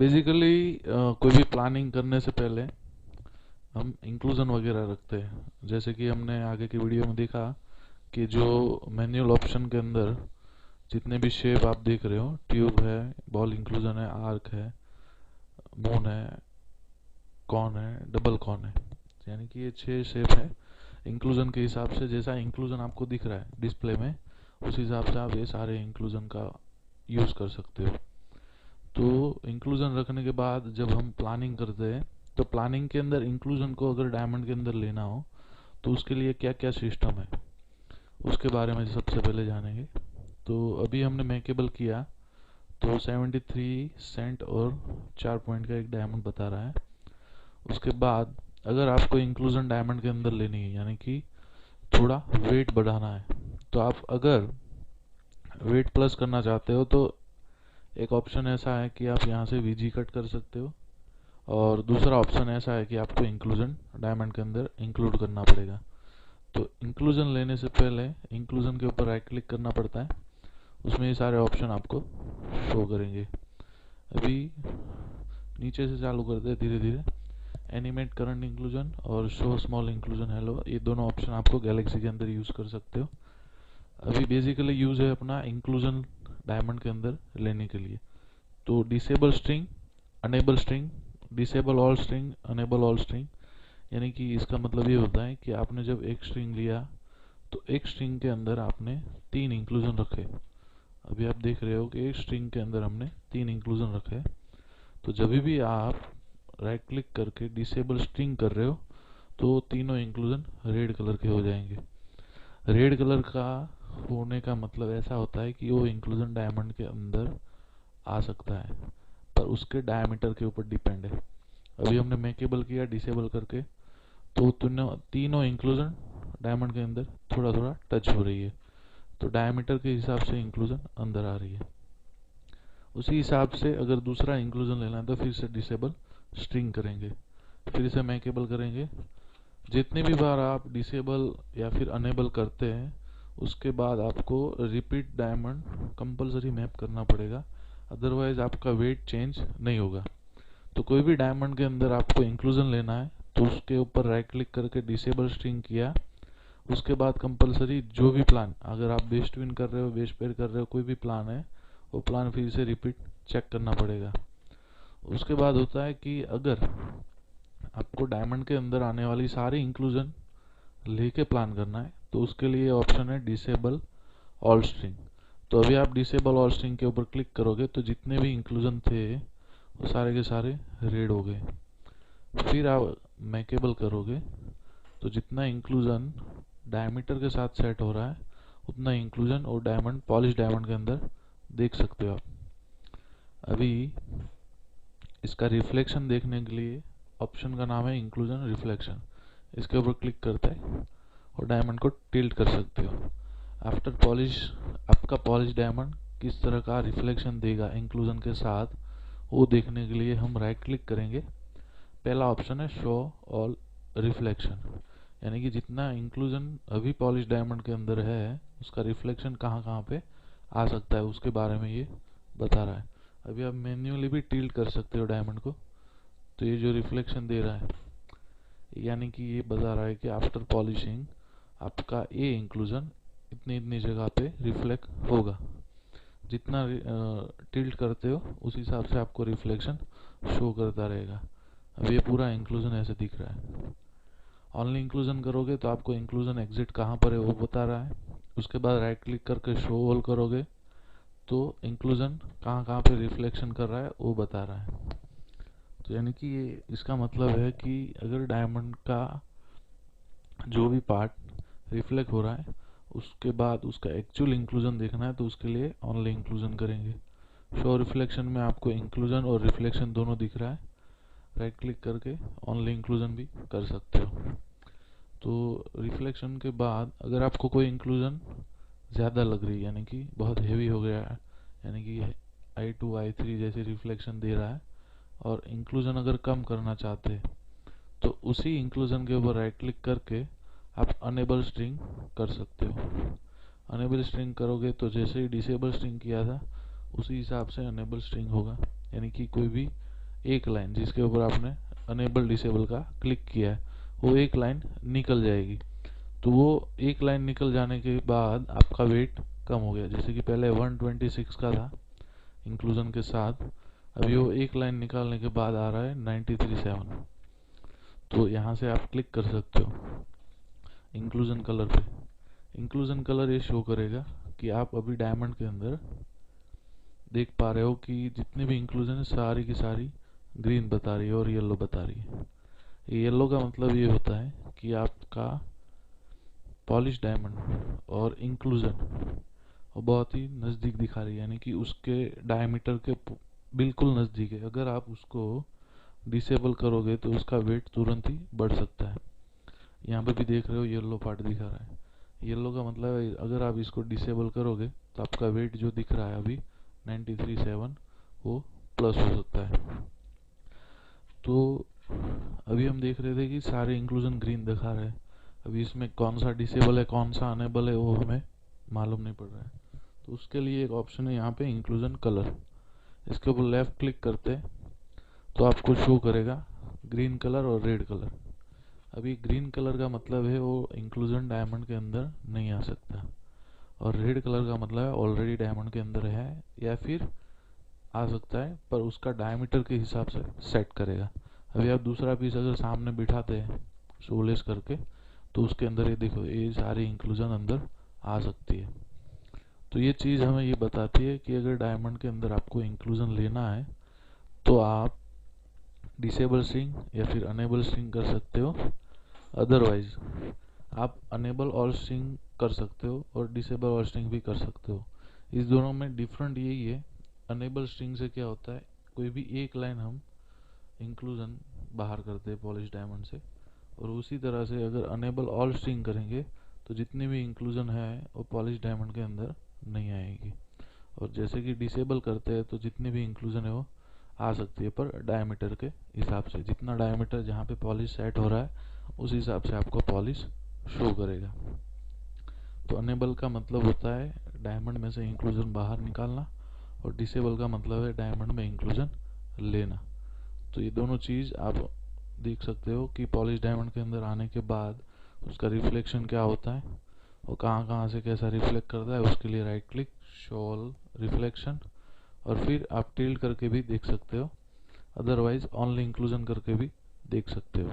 Basically कोई भी planning करने से पहले हम इंक्लूजन वगैरह रखते हैं। जैसे कि हमने आगे की वीडियो में देखा कि जो मैनुअल ऑप्शन के अंदर जितने भी शेप आप देख रहे हो, ट्यूब है, बॉल इंक्लूजन है, आर्क है, मून है, कॉन है, डबल कॉन है, यानी कि ये 6 शेप है। इंक्लूजन के हिसाब से जैसा इंक्लूजन आपको दिख रहा है डिस्प्ले में, उस हिसाब से आप ये सारे इंक्लूजन का यूज़ कर सकते हो। तो इंक्लूजन रखने के बाद जब हम प्लानिंग करते हैं, तो प्लानिंग के अंदर इंक्लूजन को अगर डायमंड के अंदर लेना हो तो उसके लिए क्या क्या सिस्टम है उसके बारे में सबसे पहले जानेंगे। तो अभी हमने मेकेबल किया तो 73 सेंट और 4 पॉइंट का एक डायमंड बता रहा है। उसके बाद अगर आपको इंक्लूजन डायमंड के अंदर लेनी है, यानी कि थोड़ा वेट बढ़ाना है, तो आप अगर वेट प्लस करना चाहते हो तो एक ऑप्शन ऐसा है कि आप यहाँ से वीजी कट कर सकते हो, और दूसरा ऑप्शन ऐसा है कि आपको इंक्लूजन डायमंड के अंदर इंक्लूड करना पड़ेगा। तो इंक्लूजन लेने से पहले इंक्लूजन के ऊपर राइट क्लिक करना पड़ता है, उसमें ये सारे ऑप्शन आपको शो करेंगे। अभी नीचे से चालू करते हैं धीरे धीरे। एनिमेट करंट इंक्लूजन और शो स्मॉल इंक्लूजन हेलो, ये दोनों ऑप्शन आपको गैलेक्सी के अंदर यूज़ कर सकते हो। अभी बेसिकली यूज़ है अपना इंक्लूजन डायमंड के अंदर लेने के लिए। तो disable string, enable string, disable all string, enable all string, यानी कि इसका मतलब ये होता है कि आपने जब एक स्ट्रिंग लिया तो एक स्ट्रिंग के अंदर आपने 3 इंक्लूजन रखे। अभी आप देख रहे हो कि एक स्ट्रिंग के अंदर हमने 3 इंक्लूजन रखे। तो जब भी आप राइट क्लिक करके डिसेबल स्ट्रिंग कर रहे हो तो तीनों इंक्लूजन रेड कलर के हो जाएंगे। रेड कलर का होने का मतलब ऐसा होता है कि वो इंक्लूजन डायमंड के अंदर आ सकता है, पर उसके डायमीटर के ऊपर डिपेंड है। अभी हमने मेकेबल किया डिसेबल करके, तो तीनों इंक्लूजन डायमंड के अंदर थोड़ा थोड़ा टच हो रही है, तो डायमीटर के हिसाब से इंक्लूजन अंदर आ रही है। उसी हिसाब से अगर दूसरा इंक्लूजन लेना है तो फिर से डिसेबल स्ट्रिंग करेंगे, फिर से मेकेबल करेंगे। जितनी भी बार आप डिसेबल या फिर अनेबल करते हैं उसके बाद आपको रिपीट डायमंड कंपलसरी मैप करना पड़ेगा, अदरवाइज आपका वेट चेंज नहीं होगा। तो कोई भी डायमंड के अंदर आपको इंक्लूजन लेना है तो उसके ऊपर राइट क्लिक करके डिसेबल स्ट्रिंग किया, उसके बाद कंपलसरी जो भी प्लान, अगर आप बेस ट्विन कर रहे हो, बेस पेयर कर रहे हो, कोई भी प्लान है वो प्लान फिर से रिपीट चेक करना पड़ेगा। उसके बाद होता है कि अगर आपको डायमंड के अंदर आने वाली सारी इंक्लूजन लेके प्लान करना है तो उसके लिए ऑप्शन है डिसेबल ऑल स्ट्रिंग। तो अभी आप डिसेबल ऑल स्ट्रिंग के ऊपर क्लिक करोगे तो जितने भी इंक्लूजन थे वो सारे के सारे रेड हो गए। फिर आप मेकेबल करोगे तो जितना इंक्लूजन डायमीटर के साथ सेट हो रहा है उतना इंक्लूजन और डायमंड, पॉलिश डायमंड के अंदर देख सकते हो आप। अभी इसका रिफ्लेक्शन देखने के लिए ऑप्शन का नाम है इंक्लूजन रिफ्लेक्शन, इसके ऊपर क्लिक करते हैं और डायमंड को टिल्ट कर सकते हो। आफ्टर पॉलिश आपका पॉलिश डायमंड किस तरह का रिफ्लेक्शन देगा इंक्लूजन के साथ, वो देखने के लिए हम राइट क्लिक करेंगे। पहला ऑप्शन है शो ऑल रिफ्लेक्शन, यानी कि जितना इंक्लूजन अभी पॉलिश डायमंड के अंदर है उसका रिफ्लेक्शन कहाँ कहाँ पे आ सकता है उसके बारे में ये बता रहा है। अभी आप मैन्युअली भी टिल्ट कर सकते हो डायमंड को, तो ये जो रिफ्लेक्शन दे रहा है यानी कि ये बता रहा है कि आफ्टर पॉलिशिंग आपका ये इंक्लूजन इतनी इतनी जगह पे रिफ्लेक्ट होगा। जितना टिल्ट करते हो उस हिसाब से आपको रिफ्लेक्शन शो करता रहेगा। अब ये पूरा इंक्लूजन ऐसे दिख रहा है। ऑनली इंक्लूजन करोगे तो आपको इंक्लूजन एग्जिट कहाँ पर है वो बता रहा है। उसके बाद राइट क्लिक करके शो ऑल करोगे तो इंक्लूजन कहाँ कहाँ पे रिफ्लेक्शन कर रहा है वो बता रहा है। तो यानी कि ये इसका मतलब है कि अगर डायमंड का जो भी पार्ट रिफ्लेक्ट हो रहा है उसके बाद उसका एक्चुअल इंक्लूजन देखना है तो उसके लिए ऑनली इंक्लूजन करेंगे। शो रिफ्लेक्शन में आपको इंक्लूजन और रिफ्लेक्शन दोनों दिख रहा है, राइट क्लिक करके ऑनली इंक्लूजन भी कर सकते हो। तो रिफ्लेक्शन के बाद अगर आपको कोई इंक्लूजन ज़्यादा लग रही है, यानी कि बहुत हेवी हो गया है, यानी कि I2 I3 जैसे रिफ्लेक्शन दे रहा है, और इंक्लूजन अगर कम करना चाहते हैं तो उसी इंक्लूजन के ऊपर राइट क्लिक करके आप अनेबल स्ट्रिंग कर सकते हो। अनेबल स्ट्रिंग करोगे तो जैसे ही डिसेबल स्ट्रिंग किया था उसी हिसाब से अनेबल स्ट्रिंग होगा, यानी कि कोई भी एक लाइन जिसके ऊपर आपने अनेबल डिसेबल का क्लिक किया है वो एक लाइन निकल जाएगी। तो वो एक लाइन निकल जाने के बाद आपका वेट कम हो गया। जैसे कि पहले 126 का था इंक्लूजन के साथ, अभी वो एक लाइन निकालने के बाद आ रहा है 93.7। तो यहाँ से आप क्लिक कर सकते हो इंक्लूजन कलर पे। इंक्लूजन कलर ये शो करेगा कि आप अभी डायमंड के अंदर देख पा रहे हो कि जितनी भी इंक्लूजन है सारी की सारी ग्रीन बता रही है और येलो बता रही है। येलो का मतलब ये होता है कि आपका पॉलिश डायमंड और इंक्लूजन बहुत ही नज़दीक दिखा रही है, यानी कि उसके डायमीटर के बिल्कुल नज़दीक है। अगर आप उसको डिसेबल करोगे तो उसका वेट तुरंत ही बढ़ सकता है। यहाँ पे भी देख रहे हो येलो पार्ट दिखा रहा है। येलो का मतलब है अगर आप इसको डिसेबल करोगे तो आपका वेट जो दिख रहा है अभी 93.7 वो प्लस हो सकता है। तो अभी हम देख रहे थे कि सारे इंक्लूजन ग्रीन दिखा रहे हैं। अभी इसमें कौन सा डिसेबल है कौन सा अनेबल है वो हमें मालूम नहीं पड़ रहा है। तो उसके लिए एक ऑप्शन है यहाँ पे इंक्लूजन कलर। इसके ऊपर लेफ्ट क्लिक करते हैं तो आपको शो करेगा ग्रीन कलर और रेड कलर। अभी ग्रीन कलर का मतलब है वो इंक्लूजन डायमंड के अंदर नहीं आ सकता, और रेड कलर का मतलब है ऑलरेडी डायमंड के अंदर है या फिर आ सकता है पर उसका डायमीटर के हिसाब से सेट करेगा। अभी आप दूसरा पीस अगर सामने बिठाते हैं शोलेस करके तो उसके अंदर ये देखो ये सारी इंक्लूजन अंदर आ सकती है। तो ये चीज़ हमें ये बताती है कि अगर डायमंड के अंदर आपको इंक्लूजन लेना है तो आप डिसेबल स्ट्रिंग या फिर अनेबल स्ट्रिंग कर सकते हो। अदरवाइज आप अनेबल ऑल स्ट्रिंग कर सकते हो और डिसेबल ऑल स्ट्रिंग भी कर सकते हो। इस दोनों में डिफरेंट यही है। अनेबल स्ट्रिंग से क्या होता है, कोई भी एक लाइन हम इंक्लूजन बाहर करते हैं पॉलिश डायमंड से, और उसी तरह से अगर अनेबल ऑल स्ट्रिंग करेंगे तो जितनी भी इंक्लूजन है वो पॉलिश डायमंड के अंदर नहीं आएगी। और जैसे कि डिसेबल करते हैं तो जितनी भी इंक्लूजन है वो आ सकती है पर डायमीटर के हिसाब से। जितना डायमीटर जहाँ पे पॉलिश सेट हो रहा है उस हिसाब से आपको पॉलिश शो करेगा। तो अनेबल का मतलब होता है डायमंड में से इंक्लूजन बाहर निकालना, और डिसेबल का मतलब है डायमंड में इंक्लूजन लेना। तो ये दोनों चीज़ आप देख सकते हो कि पॉलिश डायमंड के अंदर आने के बाद उसका रिफ्लेक्शन क्या होता है और कहाँ कहाँ से कैसा रिफ्लेक्ट करता है। उसके लिए right click show all reflection, और फिर आप टिल्ट करके भी देख सकते हो, अदरवाइज ऑनली इंक्लूजन करके भी देख सकते हो।